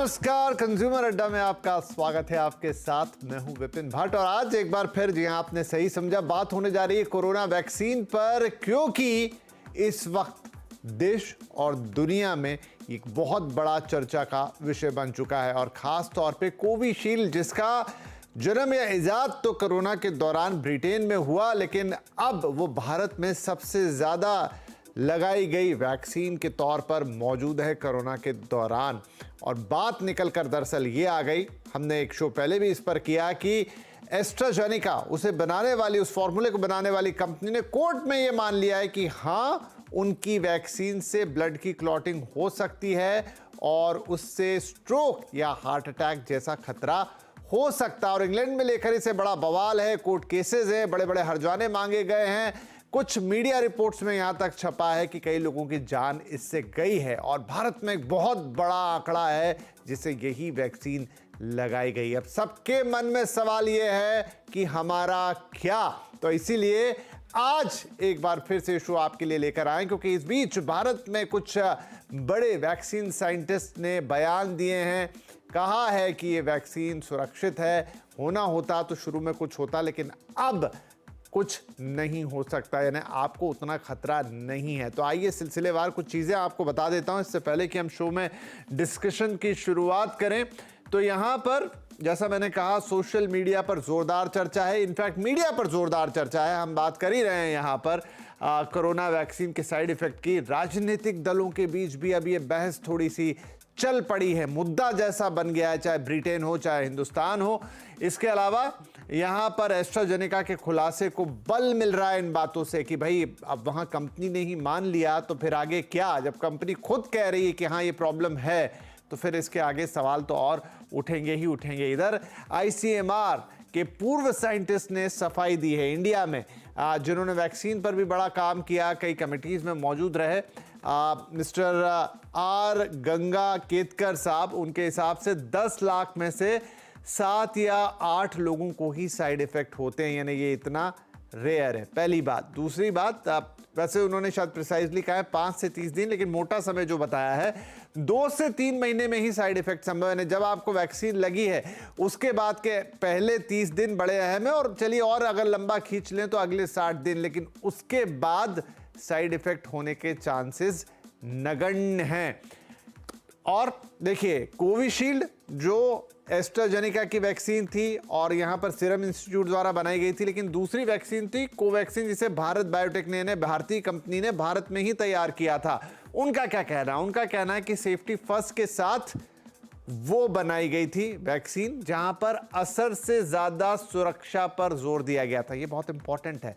नमस्कार, कंज्यूमर अड्डा में आपका स्वागत है। आपके साथ मैं हूं विपिन भट्ट और आज एक बार फिर जी आपने सही समझा, बात होने जा रही है कोरोना वैक्सीन पर, क्योंकि इस वक्त देश और दुनिया में एक बहुत बड़ा चर्चा का विषय बन चुका है और खास तौर पे कोविशील्ड, जिसका जन्म या इजाद तो कोरोना के दौरान ब्रिटेन में हुआ, लेकिन अब वो भारत में सबसे ज्यादा लगाई गई वैक्सीन के तौर पर मौजूद है कोरोना के दौरान। और बात निकल कर दरअसल ये आ गई, हमने एक शो पहले भी इस पर किया कि एस्ट्राजेनेका उसे बनाने वाली, उस फॉर्मूले को बनाने वाली कंपनी ने कोर्ट में ये मान लिया है कि हाँ, उनकी वैक्सीन से ब्लड की क्लॉटिंग हो सकती है और उससे स्ट्रोक या हार्ट अटैक जैसा खतरा हो सकता है। और इंग्लैंड में लेकर इसे बड़ा बवाल है, कोर्ट केसेस है, बड़े बड़े हर्जाने मांगे गए हैं। कुछ मीडिया रिपोर्ट्स में यहां तक छपा है कि कई लोगों की जान इससे गई है और भारत में एक बहुत बड़ा आंकड़ा है जिसे यही वैक्सीन लगाई गई। अब सबके मन में सवाल यह है कि हमारा क्या, तो इसीलिए आज एक बार फिर से शो आपके लिए लेकर आए, क्योंकि इस बीच भारत में कुछ बड़े वैक्सीन साइंटिस्ट ने बयान दिए हैं। कहा है कि ये वैक्सीन सुरक्षित है, होना होता तो शुरू में कुछ होता, लेकिन अब कुछ नहीं हो सकता, यानी आपको उतना खतरा नहीं है। तो आइए सिलसिलेवार कुछ चीज़ें आपको बता देता हूं इससे पहले कि हम शो में डिस्कशन की शुरुआत करें। तो यहाँ पर जैसा मैंने कहा, सोशल मीडिया पर जोरदार चर्चा है, इनफैक्ट मीडिया पर जोरदार चर्चा है। हम बात कर ही रहे हैं यहाँ पर कोरोना वैक्सीन के साइड इफेक्ट की। राजनीतिक दलों के बीच भी अब ये बहस थोड़ी सी चल पड़ी है, मुद्दा जैसा बन गया है, चाहे ब्रिटेन हो चाहे हिंदुस्तान हो। इसके अलावा यहाँ पर एस्ट्राजेनेका के खुलासे को बल मिल रहा है इन बातों से कि भाई अब वहाँ कंपनी ने ही मान लिया तो फिर आगे क्या। जब कंपनी खुद कह रही है कि हाँ ये प्रॉब्लम है, तो फिर इसके आगे सवाल तो और उठेंगे ही उठेंगे। इधर ICMR के पूर्व साइंटिस्ट ने सफाई दी है इंडिया में, जिन्होंने वैक्सीन पर भी बड़ा काम किया, कई कमिटीज में मौजूद रहे। मिस्टर R गंगा केतकर साहब, उनके हिसाब से 10 लाख में से 7 या 8 लोगों को ही साइड इफेक्ट होते हैं, यानी ये इतना रेयर है, पहली बात। दूसरी बात, वैसे उन्होंने शायद प्रिसाइजली कहा है 5 से 30 दिन, लेकिन मोटा समय जो बताया है 2 से 3 महीने में ही साइड इफेक्ट संभव है। जब आपको वैक्सीन लगी है उसके बाद के पहले 30 दिन बड़े अहम है, और चलिए और अगर लंबा खींच लें तो अगले 60 दिन, लेकिन उसके बाद साइड इफेक्ट होने के चांसेस नगण्य हैं। और देखिए, कोविशील्ड जो एस्ट्राजेनेका की वैक्सीन थी और यहां पर सीरम इंस्टीट्यूट द्वारा बनाई गई थी, लेकिन दूसरी वैक्सीन थी कोवैक्सीन, जिसे भारत बायोटेक ने, भारतीय कंपनी ने भारत में ही तैयार किया था। उनका क्या कहना है? उनका कहना है कि सेफ्टी फर्स्ट के साथ वो बनाई गई थी वैक्सीन जहां पर असर से ज्यादा सुरक्षा पर जोर दिया गया था। ये बहुत इंपॉर्टेंट है।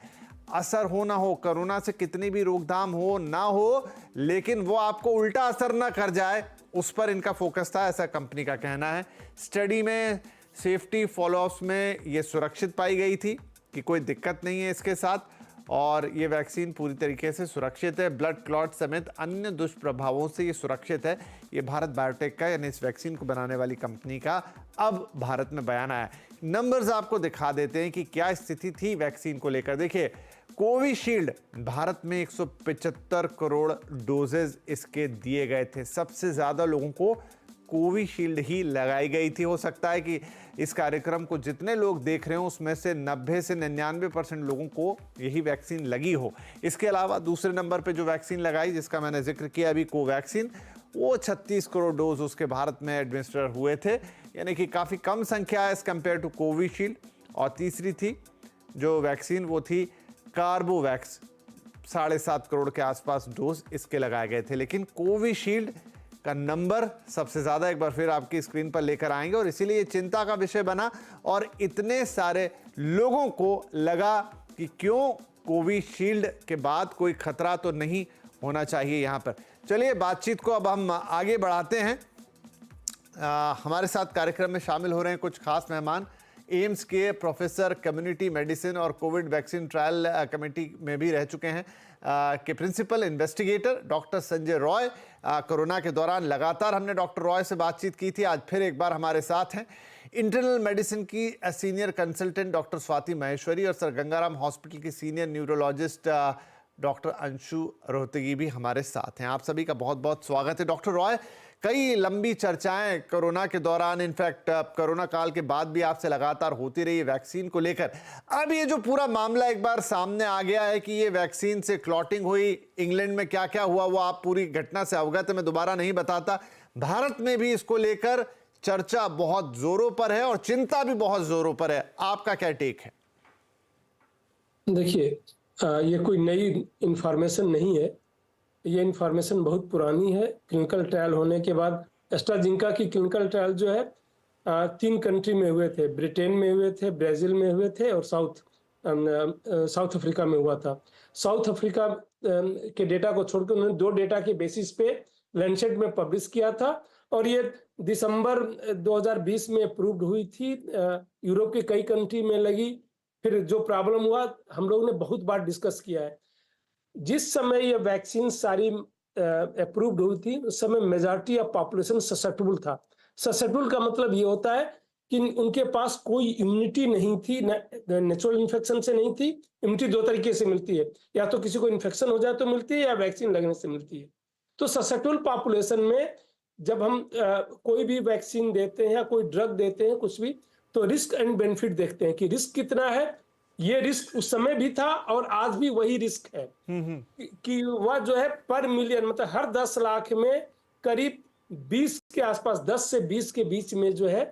असर हो ना हो, कोरोना से कितनी भी रोकथाम हो ना हो, लेकिन वो आपको उल्टा असर ना कर जाए, उस पर इनका फोकस था, ऐसा कंपनी का कहना है। स्टडी में सेफ्टी फॉलोअप्स में ये सुरक्षित पाई गई थी कि कोई दिक्कत नहीं है इसके साथ, और ये वैक्सीन पूरी तरीके से सुरक्षित है। ब्लड क्लॉट समेत अन्य दुष्प्रभावों से ये सुरक्षित है। ये भारत बायोटेक का, यानी इस वैक्सीन को बनाने वाली कंपनी का अब भारत में बयान आया। नंबर्स आपको दिखा देते हैं कि क्या स्थिति थी वैक्सीन को लेकर। देखिए, कोविशील्ड भारत में 175 करोड़ डोजेज इसके दिए गए थे। सबसे ज्यादा लोगों को कोविशील्ड ही लगाई गई थी। हो सकता है कि इस कार्यक्रम को जितने लोग देख रहे हो उसमें से 90 से 99% लोगों को यही वैक्सीन लगी हो। इसके अलावा दूसरे नंबर पे जो वैक्सीन लगाई, जिसका मैंने जिक्र किया अभी, कोवैक्सीन, वो 36 करोड़ डोज उसके भारत में एडमिनिस्टर हुए थे, यानी कि काफ़ी कम संख्या है एज कम्पेयर टू कोविशील्ड। और तीसरी थी जो वैक्सीन, वो थी कार्बोवैक्स, 7.5 करोड़ के आसपास डोज इसके लगाए गए थे। लेकिन कोविशील्ड का नंबर सबसे ज़्यादा एक बार फिर आपकी स्क्रीन पर लेकर आएंगे, और इसीलिए ये चिंता का विषय बना और इतने सारे लोगों को लगा कि क्यों कोविशील्ड के बाद कोई खतरा तो नहीं होना चाहिए यहाँ पर। चलिए बातचीत को अब हम आगे बढ़ाते हैं। हमारे साथ कार्यक्रम में शामिल हो रहे हैं कुछ खास मेहमान। एम्स के प्रोफेसर कम्युनिटी मेडिसिन और कोविड वैक्सीन ट्रायल कमेटी में भी रह चुके हैं के principal investigator doctor Sanjay Roy. Corona के दौरान लगातार हमने डॉक्टर रॉय से बातचीत की थी, आज फिर एक बार हमारे साथ हैं। इंटरनल मेडिसिन की senior consultant doctor Swati Maheshwari और सर गंगाराम हॉस्पिटल की senior neurologist doctor Anshu Rohatgi भी हमारे साथ हैं। आप सभी का बहुत बहुत स्वागत है। डॉक्टर रॉय, कई लंबी चर्चाएं कोरोना के दौरान, इनफैक्ट कोरोना काल के बाद भी आपसे लगातार होती रही वैक्सीन को लेकर। अब ये जो पूरा मामला एक बार सामने आ गया है कि ये वैक्सीन से क्लॉटिंग हुई, इंग्लैंड में क्या क्या हुआ वो आप पूरी घटना से अवगत है, मैं दोबारा नहीं बताता। भारत में भी इसको लेकर चर्चा बहुत जोरों पर है और चिंता भी बहुत जोरों पर है। आपका क्या टेक है? देखिए, ये कोई नई इंफॉर्मेशन नहीं है। ये इंफॉर्मेशन बहुत पुरानी है। क्लिनिकल ट्रायल होने के बाद एस्ट्राजेनेका की क्लिनिकल ट्रायल जो है 3 कंट्री में हुए थे। ब्रिटेन में हुए थे, ब्राजील में हुए थे और साउथ अफ्रीका में हुआ था। साउथ अफ्रीका के डेटा को छोड़कर उन्होंने 2 डेटा के बेसिस पे लैंसेट में पब्लिश किया था और ये दिसंबर 2020 में अप्रूव्ड हुई थी। यूरोप के कई कंट्री में लगी। फिर जो प्रॉब्लम हुआ हम लोगों ने बहुत बार डिस्कस किया है। जिस समय ये वैक्सीन सारी अप्रूव्ड हुई थी उस समय मेजॉरिटी ऑफ पॉपुलेशन ससेप्टेबल था। ससेप्टेबल का मतलब ये होता है कि उनके पास कोई इम्यूनिटी नहीं थी, नेचुरल इन्फेक्शन से नहीं थी। इम्यूनिटी 2 तरीके से मिलती है, या तो किसी को इन्फेक्शन हो जाए तो मिलती है या वैक्सीन लगने से मिलती है। तो ससेप्टेबल पॉपुलेशन में जब हम कोई भी वैक्सीन देते हैं या कोई ड्रग देते हैं कुछ भी, तो रिस्क एंड बेनिफिट देखते हैं कि रिस्क कितना है। ये रिस्क उस समय भी था और आज भी वही रिस्क है कि वह जो है पर मिलियन, मतलब हर 10 लाख में करीब 20 के आसपास, 10 से 20 के बीच में जो है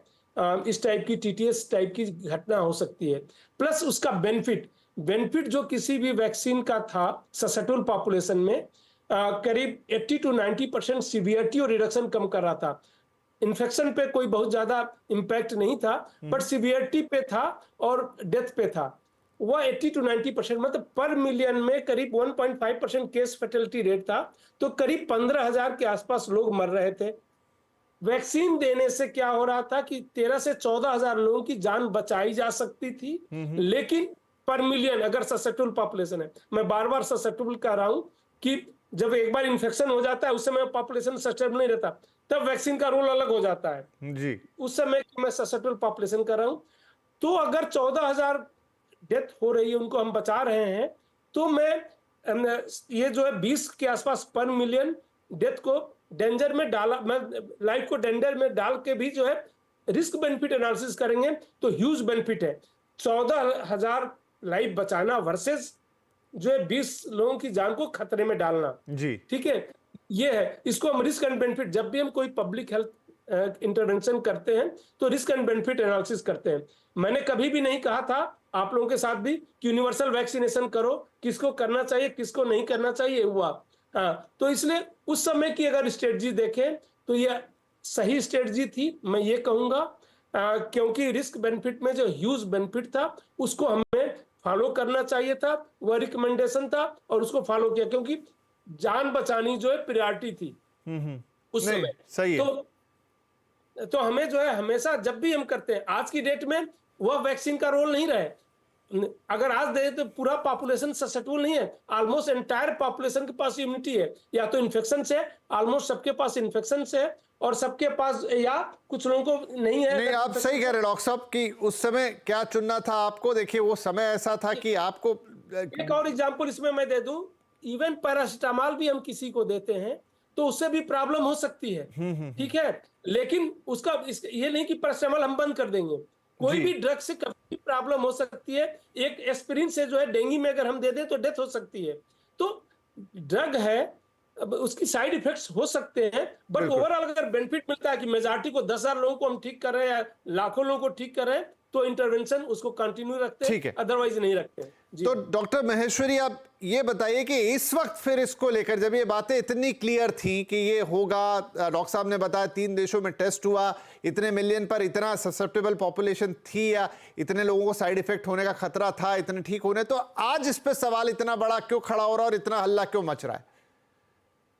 इस टाइप की टीटीएस टाइप की घटना हो सकती है। प्लस उसका बेनिफिट जो किसी भी वैक्सीन का था ससेप्टेबल पॉपुलेशन में करीब 80 to 90% सीवियरिटी और रिडक्शन कम कर रहा था। इन्फेक्शन पे कोई बहुत ज्यादा इंपैक्ट नहीं था, बट सीवियरिटी पे था और डेथ पे था। वह 80 to 90%, मतलब पर मिलियन में करीब 1.5% केस फैटेलिटी रेट था। तो करीब 15,000 के आसपास लोग मर रहे थे। वैक्सीन देने से क्या हो रहा था कि 13 से 14,000 लोगों की जान बचाई जा सकती थी। लेकिन पर मिलियन अगर ससेप्टेबल पॉपुलेशन है, मैं बार बार ससेप्टेबल कह रहा हूं कि जब एक बार इन्फेक्शन हो जाता है उस समय पॉपुलेशन ससेप्टेबल नहीं रहता, तब वैक्सीन का रोल अलग हो जाता है जी। उस समय मैं ससेप्टेबल पॉपुलेशन कर रहा हूं। तो अगर 14,000 डेथ हो रही है, उनको हम बचा रहे हैं, तो मैं ये जो है 20 के आसपास पर मिलियन डेथ को डेंजर में डाला, मैं लाइफ को डेंजर में डाल के भी जो है रिस्क बेनिफिट एनालिसिस करेंगे तो ह्यूज बेनिफिट है। 14,000 लाइफ बचाना वर्सेस जो है 20 लोगों की जान को खतरे में डालना। जी। ठीक है, ये है, इसको हम रिस्क एंड बेनिफिट, जब भी हम कोई पब्लिक हेल्थ इंटरवेंशन करते हैं तो रिस्क एंड बेनिफिट एनालिसिस करते हैं। मैंने कभी भी नहीं कहा था आप लोगों के साथ भी कि यूनिवर्सल वैक्सीनेशन करो, किसको करना चाहिए किसको नहीं करना चाहिए हुआ। हाँ, तो इसलिए उस समय की अगर स्ट्रेटजी देखें तो यह सही स्ट्रेटजी थी, मैं ये कहूंगा, क्योंकि रिस्क बेनिफिट में जो ह्यूज बेनिफिट था उसको हमें फॉलो करना चाहिए था। वह रिकमेंडेशन था और उसको फॉलो किया, क्योंकि जान बचानी जो है प्रायोरिटी थी उस समय। सही है। तो हमें जो है हमेशा जब भी हम करते हैं, आज की डेट में वह वैक्सीन का रोल नहीं रहे। अगर आज दे तो पूरा पॉपुलेशन ससेप्टेबल नहीं है, ऑलमोस्ट एंटायर पॉपुलेशन के पास इम्यूनिटी है, या तो इन्फेक्शन से, ऑलमोस्ट सबके पास इन्फेक्शन से है और सबके पास, या कुछ लोगों को नहीं है। नहीं, आप सही कह रहे डॉक्टर साहब कि उस समय क्या चुनना था आपको। देखिए वो समय ऐसा था कि आपको, एक और एग्जांपल इसमें मैं दे दूं, इवन पैरासिटामोल भी हम किसी को देते हैं तो उससे भी प्रॉब्लम हो सकती है। ठीक है, लेकिन उसका ये नहीं कि पैरासिटामोल हम बंद कर देंगे। कोई भी ड्रग से कभी प्रॉब्लम हो सकती है। एक एस्पिरिन से जो है डेंगू में अगर हम दे दें तो डेथ हो सकती है। तो ड्रग है, अब उसकी साइड इफेक्ट्स हो सकते हैं, बट ओवरऑल अगर बेनिफिट मिलता है कि मेजॉरिटी को 10,000 लोगों को हम ठीक कर रहे हैं या लाखों लोगों को ठीक कर रहे हैं, तो इंटरवेंशन उसको कंटिन्यू रखते हैं, अदरवाइज नहीं रखते। तो डॉक्टर महेश्वरी आप ये बताइए कि इस वक्त फिर इसको लेकर जब ये बातें इतनी क्लियर थी कि ये होगा, डॉक्टर साहब ने बताया 3 देशों में टेस्ट हुआ, इतने मिलियन पर इतना ससेप्टेबल पॉपुलेशन थी या इतने लोगों को साइड इफेक्ट होने का खतरा था, इतने ठीक होने, तो आज इस पे सवाल इतना बड़ा क्यों खड़ा हो रहा है और इतना हल्ला क्यों मच रहा है?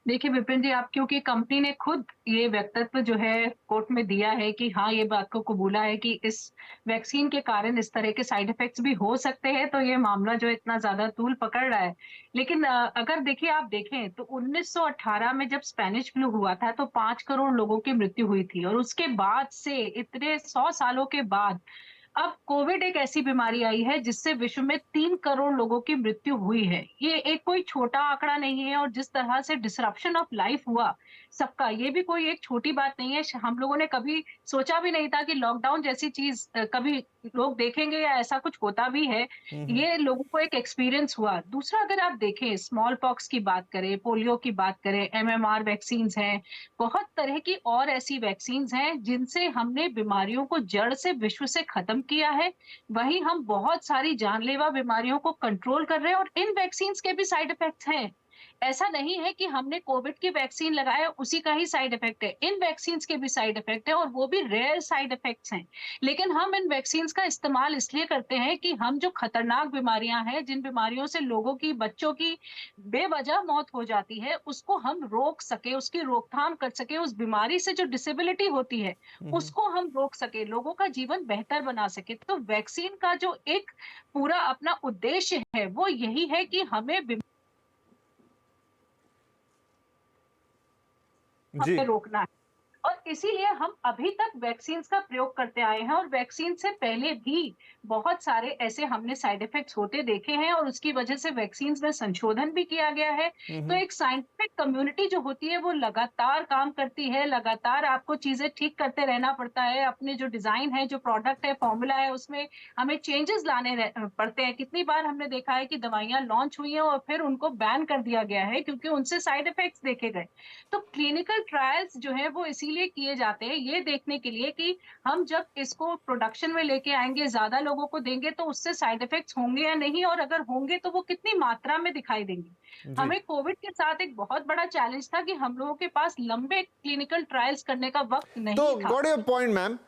देखिए विपिन जी, आप क्योंकि कंपनी ने खुद ये वक्तव्य जो है कोर्ट में दिया है कि हाँ, ये बात को कबूला है कि इस वैक्सीन के कारण इस तरह के साइड इफेक्ट्स भी हो सकते हैं, तो ये मामला जो इतना ज्यादा तूल पकड़ रहा है। लेकिन अगर देखिए, आप देखें तो 1918 में जब स्पेनिश फ्लू हुआ था तो 5 करोड़ लोगों की मृत्यु हुई थी, और उसके बाद से इतने 100 सालों के बाद अब कोविड एक ऐसी बीमारी आई है जिससे विश्व में 3 करोड़ लोगों की मृत्यु हुई है। ये एक कोई छोटा आंकड़ा नहीं है और जिस तरह से डिसरप्शन ऑफ लाइफ हुआ सबका, ये भी कोई एक छोटी बात नहीं है। हम लोगों ने कभी सोचा भी नहीं था कि लॉकडाउन जैसी चीज कभी लोग देखेंगे या ऐसा कुछ होता भी है। ये लोगों को एक एक्सपीरियंस हुआ। दूसरा, अगर आप देखें, स्मॉल पॉक्स की बात करें, पोलियो की बात करें, एमएमआर वैक्सीन्स हैं, बहुत तरह की और ऐसी वैक्सीन्स हैं जिनसे हमने बीमारियों को जड़ से विश्व से खत्म किया है। वहीं हम बहुत सारी जानलेवा बीमारियों को कंट्रोल कर रहे हैं और इन वैक्सीन्स के भी साइड इफेक्ट्स हैं। ऐसा नहीं है कि हमने कोविड की वैक्सीन लगाया उसी का ही साइड इफेक्ट है। इन वैक्सीन्स के भी साइड इफेक्ट है और वो भी रेयर साइड इफेक्ट्स हैं। लेकिन हम इन वैक्सीन्स का इस्तेमाल इसलिए करते हैं कि हम जो खतरनाक बीमारियां हैं, जिन बीमारियों से लोगों की, बच्चों की बेवजह मौत हो जाती है, उसको हम रोक सके, उसकी रोकथाम कर सके, उस बीमारी से जो डिसेबिलिटी होती है उसको हम रोक सके, लोगों का जीवन बेहतर बना सके। तो वैक्सीन का जो एक पूरा अपना उद्देश्य है वो यही है कि हमें जी। रोकना है। और इसीलिए हम अभी तक वैक्सीन का प्रयोग करते आए हैं और वैक्सीन से पहले भी बहुत सारे ऐसे हमने साइड इफेक्ट्स होते देखे हैं और उसकी वजह से वैक्सीन में संशोधन भी किया गया है। तो एक साइंटिफिक कम्युनिटी जो होती है वो लगातार काम करती है, लगातार आपको चीजें ठीक करते रहना पड़ता है। अपने जो डिजाइन है, जो प्रोडक्ट है, फॉर्मूला है, उसमें हमें चेंजेस लाने पड़ते हैं। कितनी बार हमने देखा है कि दवाइयां लॉन्च हुई हैं और फिर उनको बैन कर दिया गया है क्योंकि उनसे साइड इफेक्ट्स देखे गए। तो क्लिनिकल ट्रायल्स जो है वो इसीलिए किए जाते हैं, ये देखने के लिए कि हम जब इसको प्रोडक्शन में लेके आएंगे, ज्यादा लोगों को देंगे तो उससे साइड इफेक्ट्स होंगे या नहीं, और अगर होंगे तो वो कितनी मात्रा में दिखाई देंगे। हमें कोविड के साथ एक बहुत बड़ा चैलेंज था कि हम लोगों के पास लंबे क्लिनिकल ट्रायल्स करने का वक्त नहीं तो था। गॉट योर पॉइंट मैम,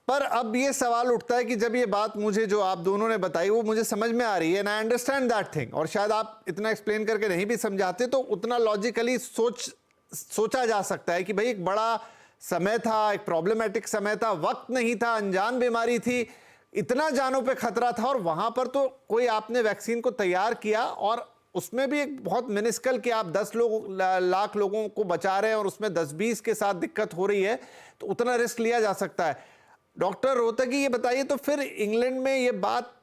पर अब ये सवाल उठता है कि जब ये बात मुझे जो आप दोनों ने बताई वो मुझे समझ में आ रही है, and I understand that thing, और शायद आप इतना एक्सप्लेन करके नहीं भी समझाते तो उतना लॉजिकली सोचा जा सकता है कि भाई एक बड़ा समय था, एक प्रॉब्लमेटिक समय था, वक्त नहीं था, अनजान बीमारी थी, इतना जानों पे खतरा था, और वहां पर तो कोई आपने वैक्सीन को तैयार किया और उसमें भी एक बहुत मिनिस्कल कि आप 10 लाख लोगों को बचा रहे हैं और उसमें 10-20 के साथ दिक्कत हो रही है, तो उतना रिस्क लिया जा सकता है। डॉक्टर रोहतगी, ये बताइए, तो फिर इंग्लैंड में ये बात,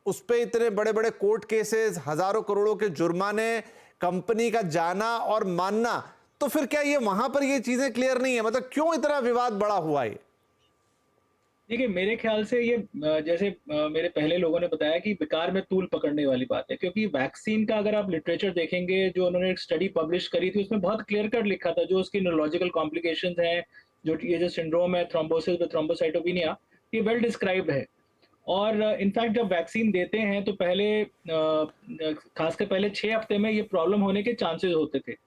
उस पर इतने बड़े बड़े कोर्ट केसेस, हजारों करोड़ों के जुर्माने, कंपनी का जाना और मानना, तो फिर क्या ये वहां पर ये चीजें क्लियर नहीं है? मतलब क्यों इतना विवाद बड़ा हुआ ये? देखिए, मेरे ख्याल से ये जैसे मेरे पहले लोगों ने बताया कि बेकार में तूल पकड़ने वाली बात है, क्योंकि वैक्सीन का अगर आप लिटरेचर देखेंगे, जो उन्होंने एक स्टडी पब्लिश करी थी उसमें बहुत क्लियर कट लिखा था जो उसकी न्यूरोलॉजिकल कॉम्प्लिकेशंस हैं, जो ये जो सिंड्रोम है थ्रोम्बोसिस विद थ्रोम्बोसाइटोपिनिया, ये वेल डिस्क्राइब्ड है। और इनफैक्ट जब वैक्सीन देते हैं तो पहले खासकर पहले 6 हफ्ते में ये प्रॉब्लम होने के चांसेस होते थे।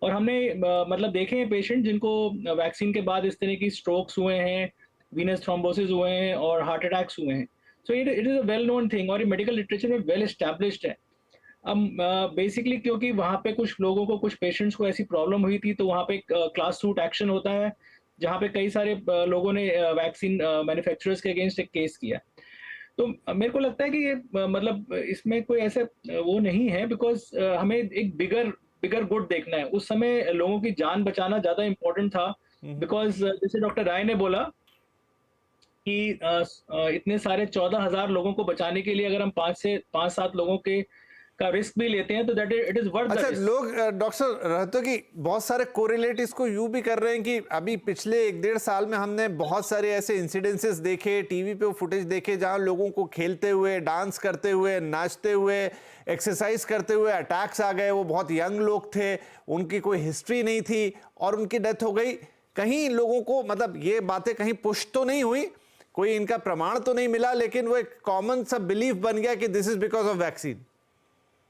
और हमने मतलब देखे हैं पेशेंट जिनको वैक्सीन के बाद इस तरह की स्ट्रोक्स हुए हैं, वीनस थ्रोम्बोसिस हुए हैं और हार्ट अटैक्स हुए हैं। So it is a well known thing और ये मेडिकल लिटरेचर में वेल एस्टैब्लिश्ड है। अब बेसिकली क्योंकि वहाँ पे कुछ लोगों को, कुछ पेशेंट्स को ऐसी प्रॉब्लम हुई थी, तो वहाँ पे क्लास सूट एक्शन होता है जहाँ पे कई सारे लोगों ने वैक्सीन मैन्युफैक्चरर्स के अगेंस्ट एक केस किया। तो मेरे को लगता है कि ये मतलब इसमें कोई ऐसा वो नहीं है, बिकॉज हमें एक बिगर गुड देखना है। उस समय लोगों की जान बचाना ज्यादा इंपॉर्टेंट था, बिकॉज जैसे डॉक्टर राय ने बोला कि इतने सारे 14,000 लोगों को बचाने के लिए अगर हम 5-7 लोगों के का रिस्क भी लेते हैं तो दैट इट इज वर्थ। अच्छा, लोग डॉक्टर रोहतगी बहुत सारे कोरिलेट इसको यूं भी कर रहे हैं कि अभी पिछले 1-1.5 साल में हमने बहुत सारे ऐसे इंसिडेंसेस देखे, टीवी पे फुटेज देखे, जहां लोगों को खेलते हुए, डांस करते हुए, नाचते हुए, एक्सरसाइज करते हुए अटैक्स आ गए। वो बहुत यंग लोग थे, उनकी कोई हिस्ट्री नहीं थी और उनकी डेथ हो गई। कहीं लोगों को, मतलब ये बातें कहीं पुष्ट तो नहीं हुई, कोई इनका प्रमाण तो नहीं मिला, लेकिन वो एक कॉमन सा बिलीफ बन गया कि this is because of vaccine.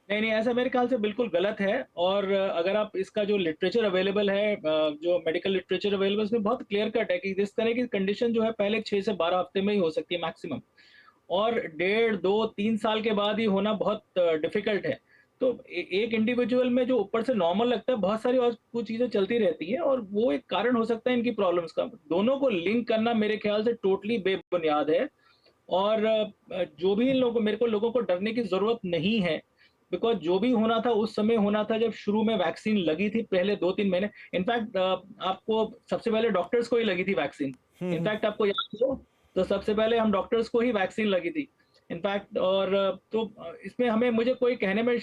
नहीं, ऐसा मेरे ख्याल से बिल्कुल गलत है। और अगर आप इसका जो लिटरेचर अवेलेबल है, जो मेडिकल लिटरेचर अवेलेबल, उसमें बहुत क्लियर कट है कि इस तरह की कंडीशन जो है पहले 6 से 12 हफ्ते में ही हो सकती है मैक्सिमम, और 1.5, 2, 3 साल के बाद ही होना बहुत डिफिकल्ट है। तो एक इंडिविजुअल में जो ऊपर से नॉर्मल लगता है, बहुत सारी और कुछ चीजें चलती रहती है और वो एक कारण हो सकता है इनकी प्रॉब्लम्स का। दोनों को लिंक करना मेरे ख्याल से टोटली बेबुनियाद है। और जो भी इन लोगों, मेरे को लोगों को डरने की जरूरत नहीं है, बिकॉज जो भी होना था उस समय होना था जब शुरू में वैक्सीन लगी थी, पहले 2-3 महीने। इनफैक्ट आपको सबसे पहले डॉक्टर्स को ही लगी थी वैक्सीन। इनफैक्ट आपको याद हो तो सबसे पहले हम डॉक्टर्स को ही वैक्सीन लगी थी इनफैक्ट। और तो इसमें मुझे कोई कहने में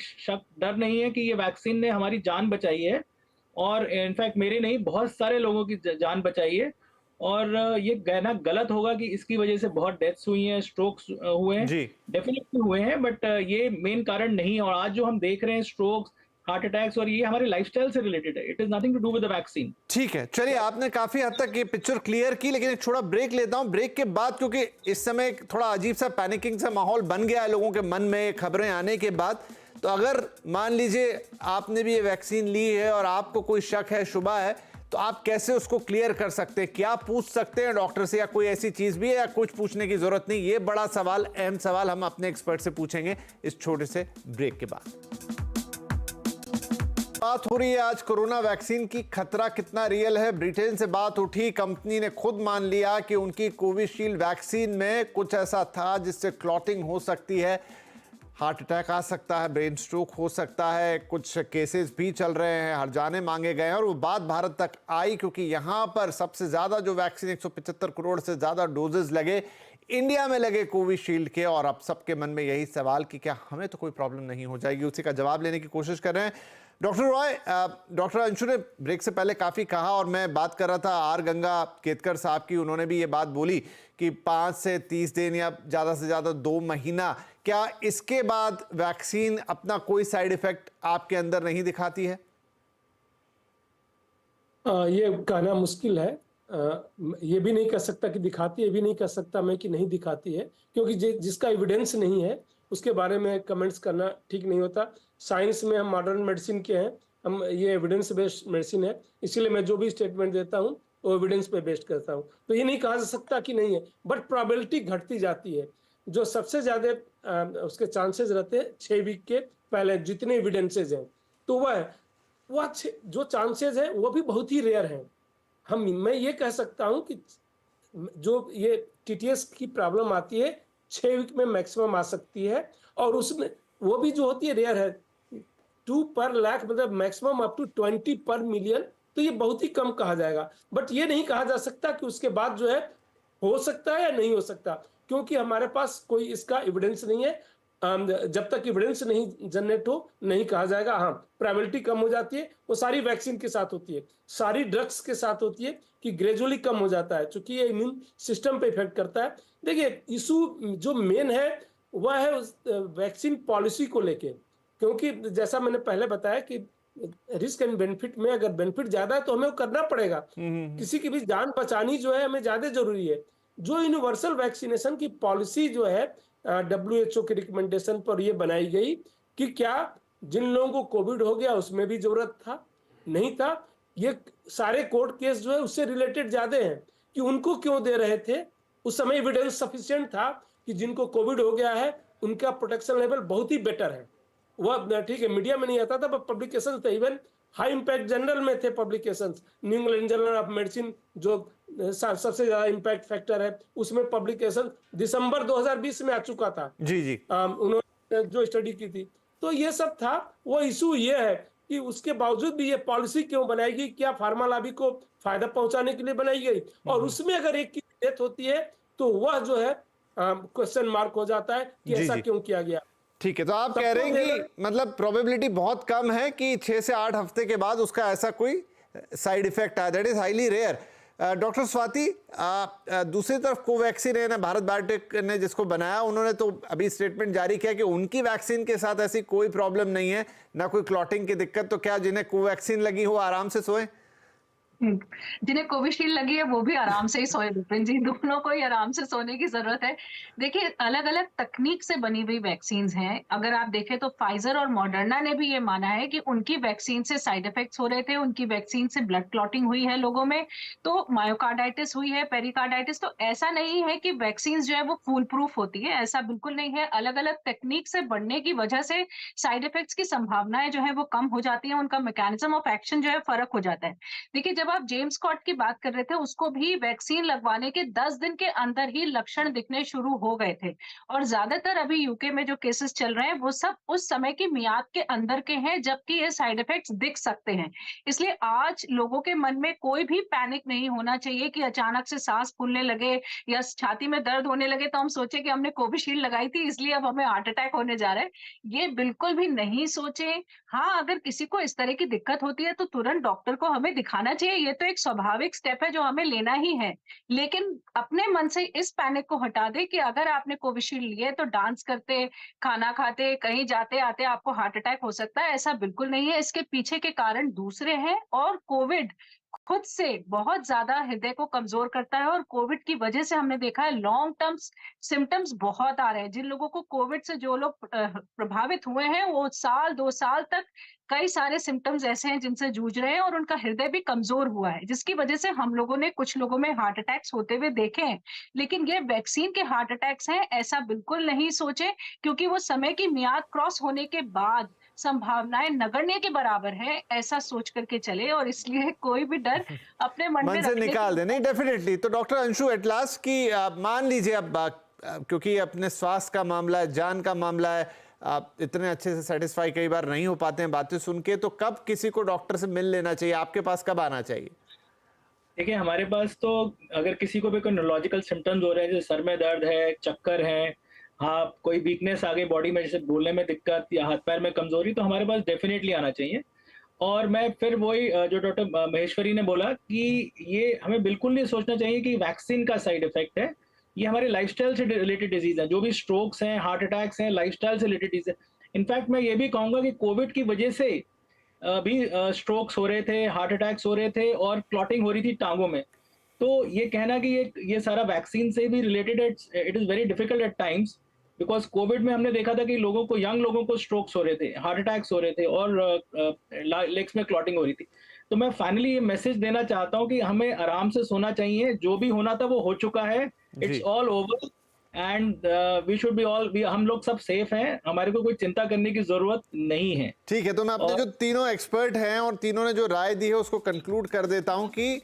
डर नहीं है कि ये वैक्सीन ने हमारी जान बचाई है, और इनफैक्ट मेरी नहीं, बहुत सारे लोगों की जान बचाई है। और ये कहना गलत होगा कि इसकी वजह से बहुत डेथ्स हुई हैं, स्ट्रोक्स हुए हैं। जी डेफिनेटली हुए हैं, बट ये मेन कारण नहीं है। और आज जो हम देख रहे हैं स्ट्रोक्स, हार्ट अटैक्स, और ये हमारे लाइफस्टाइल से रिलेटेड है। It is nothing to do with the vaccine. ठीक है, चलिए आपने काफी हद तक ये पिक्चर क्लियर की, लेकिन एक छोटा ब्रेक लेता हूं। ब्रेक के बाद, क्योंकि इस समय एक थोड़ा अजीब सा पैनिकिंग सा माहौल बन गया है लोगों के मन में खबरें आने के बाद, तो अगर मान लीजिए आपने भी ये वैक्सीन ली है और आपको कोई शक है, शुबा है, तो आप कैसे उसको क्लियर कर सकते हैं? क्या पूछ सकते हैं डॉक्टर से, या कोई ऐसी चीज भी है या कुछ पूछने की जरूरत नहीं? ये बड़ा सवाल, अहम सवाल हम अपने एक्सपर्ट से पूछेंगे इस छोटे से ब्रेक के बाद। बात हो रही है आज कोरोना वैक्सीन की, खतरा कितना रियल है। ब्रिटेन से बात उठी, कंपनी ने खुद मान लिया कि उनकी कोविशील्ड वैक्सीन में कुछ ऐसा था जिससे क्लॉटिंग हो सकती है, हार्ट अटैक आ सकता है, ब्रेन स्ट्रोक हो सकता है, कुछ केसेस भी चल रहे हैं, हर्जाने मांगे गए हैं। और वो बात भारत तक आई क्योंकि यहाँ पर सबसे ज़्यादा जो वैक्सीन 175 करोड़ से ज़्यादा डोजेज लगे इंडिया में लगे कोविशील्ड के, और अब सबके मन में यही सवाल कि क्या हमें तो कोई प्रॉब्लम नहीं हो जाएगी, उसी का जवाब लेने की कोशिश कर रहे हैं डॉक्टर रॉय। डॉक्टर अंशु ने ब्रेक से पहले काफ़ी कहा, और मैं बात कर रहा था आर गंगा केतकर साहब की, उन्होंने भी ये बात बोली कि 5 से 30 दिन या ज़्यादा से ज़्यादा 2 महीना, क्या इसके बाद वैक्सीन अपना कोई साइड इफेक्ट आपके अंदर नहीं दिखाती है? ये कहना मुश्किल है। ये भी नहीं कह सकता कि दिखाती है, ये भी नहीं कह सकता मैं कि नहीं दिखाती है, क्योंकि जिसका एविडेंस नहीं है उसके बारे में कमेंट्स करना ठीक नहीं होता। साइंस में हम मॉडर्न मेडिसिन के हैं, हम ये एविडेंस बेस्ड मेडिसिन है, इसीलिए मैं जो भी स्टेटमेंट देता हूँ वो एविडेंस पे बेस्ड करता हूँ। तो ये नहीं कहा जा सकता कि नहीं है, बट प्रोबेबिलिटी घटती जाती है। जो सबसे ज्यादा उसके चांसेस रहते हैं 6 वीक के पहले जितने एविडेंसेज हैं, तो वह जो चांसेस है वो भी बहुत ही रेयर है। मैं ये कह सकता हूँ कि जो ये टीटीएस की प्रॉब्लम आती है 6 वीक में मैक्सिमम आ सकती है, और उसमें वो भी जो होती है रेयर है, 2 पर लाख, मतलब मैक्सिमम अप टू 20 पर मिलियन, तो ये बहुत ही कम कहा जाएगा। बट ये नहीं कहा जा सकता कि उसके बाद जो है हो सकता है या नहीं हो सकता, क्योंकि हमारे पास कोई इसका एविडेंस नहीं है। जब तक एविडेंस नहीं जनरेट हो नहीं कहा जाएगा। हाँ, प्रोबेबिलिटी कम हो जाती है, वो सारी वैक्सीन के साथ होती है, सारी ड्रग्स के साथ होती है कि ग्रेजुअली कम हो जाता है, क्योंकि ये इम्यून सिस्टम पे इफेक्ट करता है। देखिए, इशू जो मेन है वह है उस वैक्सीन पॉलिसी को लेके, क्योंकि जैसा मैंने पहले बताया कि रिस्क एंड बेनिफिट में अगर बेनिफिट ज्यादा है तो हमें वो करना पड़ेगा। किसी की भी जान बचानी जो है हमें ज्यादा जरूरी है। जो यूनिवर्सल वैक्सीनेशन की पॉलिसी जो है WHO के रिकमेंडेशन पर ये बनाई गई कि क्या जिन लोगों को कोविड हो गया उसमें भी जरूरत था, नहीं था। ये सारे कोर्ट केस जो है उससे रिलेटेड ज्यादा हैं कि उनको क्यों दे रहे थे। उस समय एविडेंस सफिशिएंट था कि जिनको कोविड हो गया है उनका प्रोटेक्शन लेवल बहुत ही बेटर है। वह ठीक है, मीडिया में नहीं आता था, पर पब्लिकेशन थे, इवन हाई इंपैक्ट जर्नल में थे publications. New England journal of medicine जो सबसे ज्यादा इंपैक्ट फैक्टर है, उसमें पब्लिकेशन दिसंबर 2020 में आ चुका था। जी जी, उन्होंने जो स्टडी की थी, तो ये सब था। वो इशू ये है कि उसके बावजूद भी ये पॉलिसी क्यों बनाई गई, क्या फार्मा लॉबी को फायदा पहुंचाने के लिए बनाई गई, और उसमें अगर एक की डेथ होती है तो वह जो है क्वेश्चन मार्क हो जाता है कि ऐसा क्यों किया गया। ठीक है, तो आप कह रहे हैं कि मतलब प्रोबेबिलिटी बहुत कम है कि 6 से 8 हफ्ते के बाद उसका ऐसा कोई साइड इफेक्ट आया, that is highly rare. Doctor Swati, दूसरी तरफ कोवैक्सीन है ना, भारत बायोटेक ने जिसको बनाया, उन्होंने तो अभी स्टेटमेंट जारी किया कि उनकी वैक्सीन के साथ ऐसी कोई प्रॉब्लम नहीं है, ना कोई क्लॉटिंग की दिक्कत। तो क्या जिन्हें कोवैक्सीन लगी हो आराम से सोए? जिन्हें कोविशील्ड लगी है वो भी आराम से ही सोए विपिन जी, दोनों को ही आराम से सोने की जरूरत है। देखिए, अलग अलग तकनीक से बनी हुई वैक्सीन हैं। अगर आप देखें तो फाइजर और मॉडर्ना ने भी ये माना है कि उनकी वैक्सीन से साइड इफेक्ट्स हो रहे थे, उनकी वैक्सीन से ब्लड क्लॉटिंग हुई है लोगों में, तो मायोकार्डाइटिस हुई है, पेरिकार्डाइटिस। तो ऐसा नहीं है कि वैक्सीन जो है वो फूल प्रूफ होती है, ऐसा बिल्कुल नहीं है। अलग अलग तकनीक से बढ़ने की वजह से साइड इफेक्ट्स की संभावनाएं जो है वो कम हो जाती है, उनका मैकेनिज्म ऑफ एक्शन जो है फर्क हो जाता है। देखिए, जब जब आप जेम्स स्कॉट की बात कर रहे थे, उसको भी वैक्सीन लगवाने के 10 दिन के अंदर ही लक्षण दिखने शुरू हो गए थे। और ज्यादातर अभी यूके में जो केसेस चल रहे हैं वो सब उस समय की मियाद के अंदर के हैं, जबकि ये साइड इफेक्ट्स दिख सकते हैं। इसलिए आज लोगों के मन में कोई भी पैनिक नहीं होना चाहिए कि अचानक से सांस फूलने लगे या छाती में दर्द होने लगे तो हम सोचे कि हमने कोविशील्ड लगाई थी इसलिए अब हमें हार्ट अटैक होने जा रहा है। ये बिल्कुल भी नहीं सोचे। हाँ, अगर किसी को इस तरह की दिक्कत होती है तो तुरंत डॉक्टर को हमें दिखाना चाहिए। ये तो एक स्वाभाविक स्टेप है जो हमें लेना ही है। लेकिन अपने मन से इस पैनिक को हटा दें कि अगर आपने कोविशील्ड लिए तो डांस करते, खाना खाते, कहीं जाते-आते आपको हार्ट अटैक हो सकता है, ऐसा बिल्कुल नहीं है। इसके पीछे के कारण दूसरे हैं और कोविड खुद से बहुत ज़्यादा हृदय को कमज़ोर करता है और कोविड की वजह से हमने देखा है लॉन्ग टर्म सिम्पटम्स बहुत आ रहे हैं। जिन लोगों को कोविड से जो लोग प्रभावित हुए हैं, वो साल 2 साल तक कई सारे सिम्पटम्स ऐसे हैं जिनसे जूझ रहे हैं और उनका हृदय भी कमज़ोर हुआ है, जिसकी वजह से हम लोगों ने कुछ लोगों में हार्ट अटैक्स होते हुए देखे हैं। लेकिन ये वैक्सीन के हार्ट अटैक्स हैं, ऐसा बिल्कुल नहीं सोचें, क्योंकि वो समय की मियाद क्रॉस होने के बाद संभावनाएं नगण्य के बराबर है, ऐसा सोच करके चले और इसलिए कोई भी डर अपने मन से निकाल दे। नहीं, डेफिनेटली। तो डॉक्टर अंशु एटलास की मान लीजिए अब क्योंकि अपने स्वास्थ्य का मामला है, जान का मामला है, आप इतने अच्छे से सेटिस्फाई कई बार नहीं हो पाते हैं बातें सुन के, तो कब किसी को डॉक्टर से मिल लेना चाहिए? आपके पास कब आना चाहिए? देखिए, हमारे पास तो अगर किसी को भी कोई न्यूरोलॉजिकल सिम्टम्स हो रहे हैं, जैसे सर में दर्द है, चक्कर है, हाँ कोई वीकनेस आ गई बॉडी में, जैसे बोलने में दिक्कत या हाथ पैर में कमजोरी, तो हमारे पास डेफिनेटली आना चाहिए। और मैं फिर वही जो डॉक्टर महेश्वरी ने बोला कि ये हमें बिल्कुल नहीं सोचना चाहिए कि वैक्सीन का साइड इफेक्ट है। ये हमारे लाइफस्टाइल से रिलेटेड डिजीज है। जो भी स्ट्रोक्स हैं, हार्ट अटैक्स हैं, लाइफस्टाइल से रिलेटेड डिजीज है। इनफैक्ट मैं ये भी कहूंगा कि कोविड की वजह से भी स्ट्रोक्स हो रहे थे, हार्ट अटैक्स हो रहे थे और क्लॉटिंग हो रही थी टांगों में। तो ये कहना कि ये सारा वैक्सीन से भी रिलेटेड है, it is very difficult at times, because Covid में हमने देखा था कि लोगों को, यंग लोगों को स्ट्रोक्स हो रहे थे, हार्ट अटैक्स हो रहे थे और लेग्स में क्लॉटिंग हो रही थी। तो मैं फाइनली ये मैसेज देना चाहता हूँ कि हमें आराम से सोना चाहिए। जो भी होना था वो हो चुका है, it's all over and we should be all, हम लोग सब सेफ हैं, हमारे को कोई चिंता करने की जरूरत नहीं है। ठीक है, तो मैं अपने जो तीनों एक्सपर्ट हैं और तीनों ने जो राय दी है उसको कंक्लूड कर देता हूं कि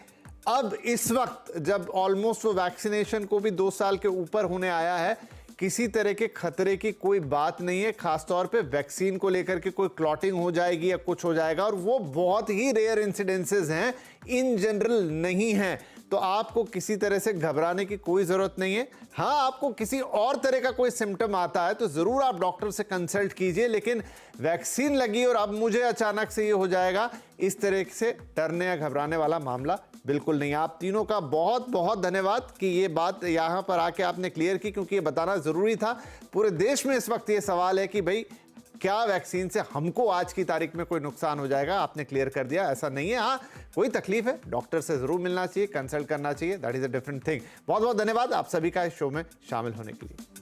अब इस वक्त जब ऑलमोस्ट वो वैक्सीनेशन को भी 2 साल के ऊपर होने आया है, किसी तरह के खतरे की कोई बात नहीं है। खासतौर पे वैक्सीन को लेकर के कोई क्लॉटिंग हो जाएगी या कुछ हो जाएगा, और वो बहुत ही रेयर इंसिडेंसेस हैं, इन जनरल नहीं है। तो आपको किसी तरह से घबराने की कोई ज़रूरत नहीं है। हाँ, आपको किसी और तरह का कोई सिम्टम आता है तो ज़रूर आप डॉक्टर से कंसल्ट कीजिए, लेकिन वैक्सीन लगी और अब मुझे अचानक से ये हो जाएगा, इस तरह से डरने या घबराने वाला मामला बिल्कुल नहीं। आप तीनों का बहुत बहुत धन्यवाद कि ये बात यहाँ पर आके आपने क्लियर की, क्योंकि ये बताना ज़रूरी था। पूरे देश में इस वक्त ये सवाल है कि भाई क्या वैक्सीन से हमको आज की तारीख में कोई नुकसान हो जाएगा? आपने क्लियर कर दिया, ऐसा नहीं है। हाँ, कोई तकलीफ है, डॉक्टर से जरूर मिलना चाहिए, कंसल्ट करना चाहिए, that is a different thing. बहुत बहुत धन्यवाद आप सभी का इस शो में शामिल होने के लिए।